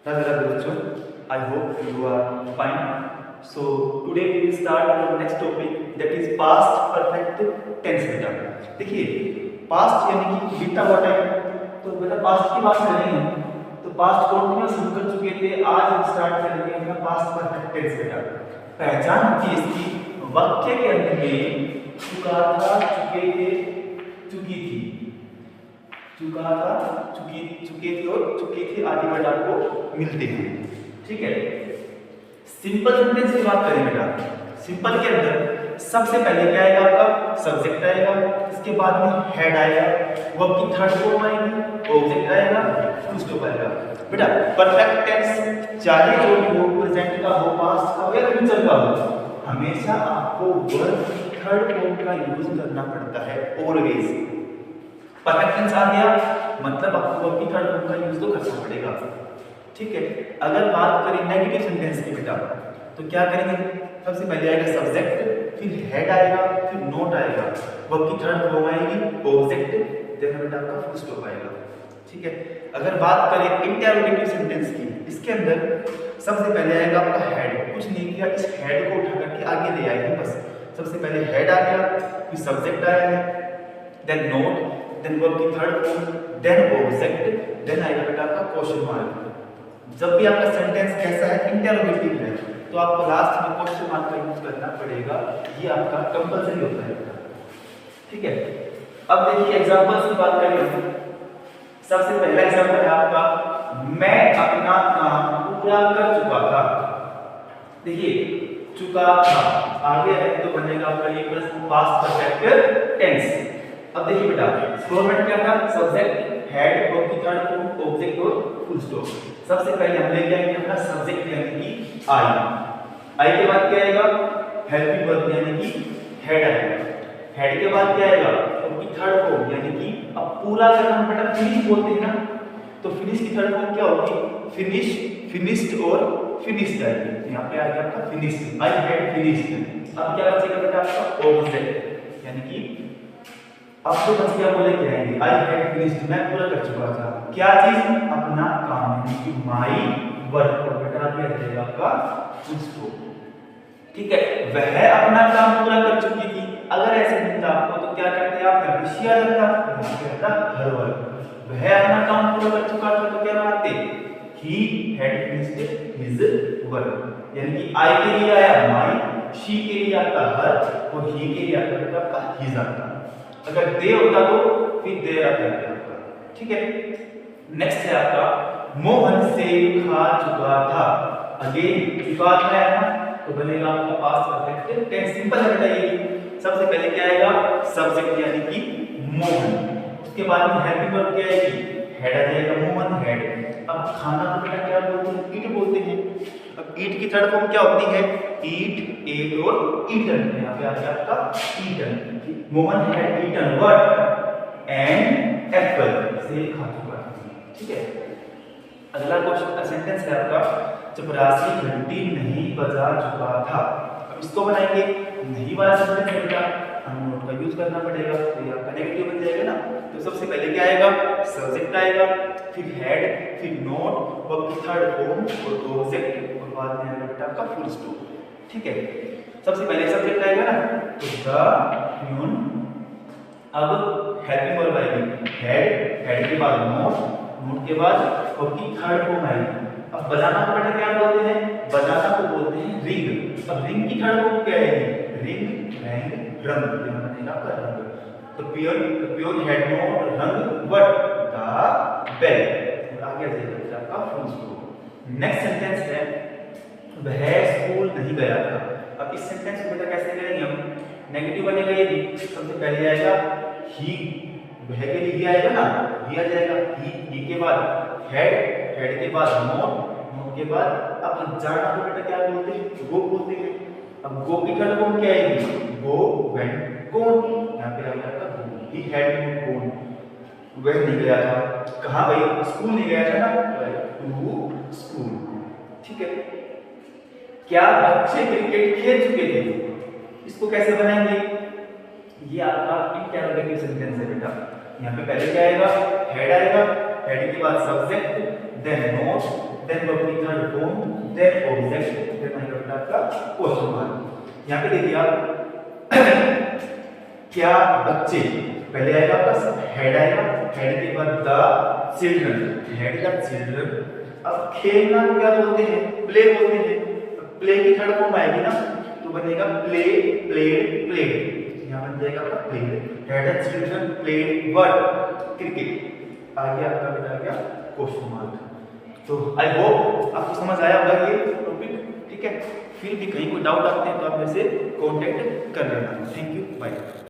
राधे राधे बच्चों, I hope you are fine. So today we will start our next topic, that is past perfect tense बेटा। देखिए past यानी कि बीता हुआ टाइम, तो बेटा past की बात करेंगे तो past continuous हम कर चुके थे, आज हम स्टार्ट करेंगे अपना past perfect tense बेटा। पहचान होती है इसकी वाक्य के अंत में चुका था, चुके थे, चुकी थी, चुका था, चुके थे और चुकी थी आदि वर्ड आपको मिलते हैं। ठीक है, सिंपल सेंटेंस की बात करें बेटा, सिंपल के अंदर सबसे पहले क्या आएगा आपका सब्जेक्ट आएगा, इसके बाद में हेड आएगा, वर्ब की थर्ड फॉर्म आएगी, ऑब्जेक्ट आएगा, फुल स्टॉप आएगा। बेटा परफेक्ट टेंस चाहे जो भी हो, प्रेजेंट का हो, पास्ट का हो या फ्यूचर का हो, हमेशा आपको वर्ब की थर्ड फॉर्म का यूज करना पड़ता है ऑलवेज। परफेक्ट टेंस आ गया मतलब आपको वर्ब की थर्ड फॉर्म का यूज तो करना पड़ेगा। ठीक है, अगर बात करें नेगेटिव सेंटेंस की बेटा, तो क्या करेंगे, सबसे पहले आएगा सब्जेक्ट, फिर हेड आएगा, फिर नोट आएगा, वर्ब की थर्ड फॉर्म आएगी, ऑब्जेक्ट, देन बेटा आपका फुल स्टॉप आएगा। ठीक है, अगर बात करें इंटरोगेटिव सेंटेंस की, इसके अंदर सबसे पहले आएगा आपका हेड, कुछ नहीं किया, इस हेड को उठा करके आगे ले आएंगे बस। सबसे पहले हेड आ गया, फिर सब्जेक्ट आया है, देन नोट, देन वर्ब की third form, then object, then आएगा बेटा आपका क्वेश्चन मार्क। जब भी आपका सेंटेंस कैसा है, इंटरोगेटिव है, तो आपको लास्ट में क्वेश्चन मार्क का यूज करना पड़ेगा, ये आपका कंपल्सरी होता है। ठीक है, अब देखिए एग्जांपल्स की बात करें, सबसे पहला एग्जांपल है आपका, मैं अपना काम पूरा कर चुका था। देखिए चुका था आगे है तो बनेगा आपका ये प्रश्न पास्ट परफेक्ट टेंस। अब देखिए बेटा फॉर्मेट क्या था, सब्जेक्ट, हेड, वर्ब की थर्ड फॉर्म, ऑब्जेक्ट और फुल स्टॉप। सबसे पहले हम लेके आएंगे अपना सब्जेक्ट यानी कि आई के बाद क्या आएगा, हेल्पिंग वर्ब यानी कि हेड आएगा, हेड के बाद क्या आएगा, वर्ब की थर्ड फॉर्म यानी कि अब पूरा करना बेटा फिनिश बोलते हैं ना, तो फिनिश की थर्ड फॉर्म क्या होगी, फिनिश, फिनिश्ड और फिनिश्ड आएगी। यहाँ पे आ गया आपका फिनिश्ड, आई हैड फिनिश्ड। अब क्या बचेगा बेटा आपका ऑब्जेक्ट यानी कि अब तो बस क्या बोले क्या आएंगे, आई हैड फिनिश्ड, मैं पूरा कर चुका था क्या चीज, अपना काम यानी कि माई वर्क, और बेटा क्या रहेगा आपका फुल स्टॉप। ठीक है, वह अपना काम पूरा कर चुकी थी, अगर ऐसे मिलता आपको तो क्या करते आप, भविष्य आ जाता, यहाँ पे आता हर वर्क। वह अपना काम पूरा कर चुका था तो क्या बनाते, he had finished his work, यानी कि आई के लिए आया माई, शी के लिए आता हर, और ही के लिए आता बेटा आपका हिज आता। अगर दे होता तो फिर दे आता है आपका। ठीक है, नेक्स्ट है आपका, मोहन से खा चुका था। अगेन चुका था है ना, तो बनेगा आपका पास्ट परफेक्ट टेंस। सिंपल है बेटा ये। सबसे पहले क्या आएगा, सब्जेक्ट यानी कि मोहन, उसके बाद में हेल्पिंग वर्ब क्या आएगी, हेड आ जाएगा, मोहन हेड। अब खाना को बेटा क्या बोलते हैं, ईट बोलते हैं। अब ईट की थर्ड फॉर्म क्या होती है, ईट, एट और ईटन। यहाँ पे आ गया आपका eaten, Mohan had eaten what, an apple, से खा चुका है। ठीक है, अगला क्वेश्चन सेंटेंस है आपका, चपरासी घंटी नहीं बजा चुका था। अब इसको बनाएंगे, नहीं वाला सेंटेंस है बेटा, हम नोट का यूज करना पड़ेगा, तो ये आपका नेगेटिव बन जाएगा ना। तो सबसे पहले क्या आएगा, सब्जेक्ट आएगा, फिर हेड, फिर नोट, वर्ब की थर्ड फॉर्म और ऑब्जेक्ट, और बाद में आएगा बेटा आपका फुल स्टॉप। ठीक है, सबसे पहले सब्जेक्ट आएगा ना, तो द ह्यूमन, अब हेल्पिंग वर्ब आएगी, हेड, हेड के बाद नोट, नोट के बाद वर्ब की थर्ड फॉर्म आएगी। अब बजाना को बेटा क्या बोलते हैं, बजाना को बोलते हैं रिंग। अब रिंग की थर्ड फॉर्म क्या आएगी, रिंग, रैंग, रंग, ये बनेगा आपका रंग। तो प्योर हेड नोट रंग व्हाट, द बेल, और आगे आ जाएगा आपका फुल स्टॉप। नेक्स्ट सेंटेंस है, वह स्कूल नहीं गया था। अब इस सेंटेंस को बेटा कैसे करेंगे हम, नेगेटिव बनेगा ये भी। सबसे पहले आएगा ही, वह के लिए ही आएगा ना, ही आ जाएगा, ही के बाद हेड, हेड के बाद नोट, नोट के बाद अब जाना को बेटा क्या बोलते हैं, गो बोलते हैं। अब गो की थर्ड फॉर्म क्या आएगी, गो, वेंट, गोन। यहाँ पे आ गया था ही हैड गोन, वह नहीं गया था, कहाँ भाई, स्कूल नहीं गया था ना, टू स्कूल। ठीक है, क्या बच्चे क्रिकेट खेल चुके थे, इसको कैसे बनाएंगे, ये आपका इंटरोगेटिव सेंटेंस है बेटा। यहाँ पे पहले क्या आएगा, हेड आएगा, हेड के बाद subject, then not, then verb की third form, then object, then आएगा बेटा आपका क्वेश्चन मार्क। यहाँ पे देखिए आप क्या बच्चे, पहले आएगा आपका हेड आएगा, हेड के बाद the children, head the children. अब खेलना को क्या बोलते हैं, प्ले बोलते हैं, प्ले की थर्ड फॉर्म आएगी ना तो बनेगा प्ले, प्लेड, प्लेड, यहाँ बन जाएगा आपका play. Head the children played what, cricket. आगे आपका बेटा आ गया क्वेश्चन मार्क। तो आई होप आपको समझ आया होगा ये टॉपिक, ठीक है। फिर भी कहीं कोई डाउट आते हैं तो आप मेरे से कांटेक्ट कर लेना। Thank you, bye.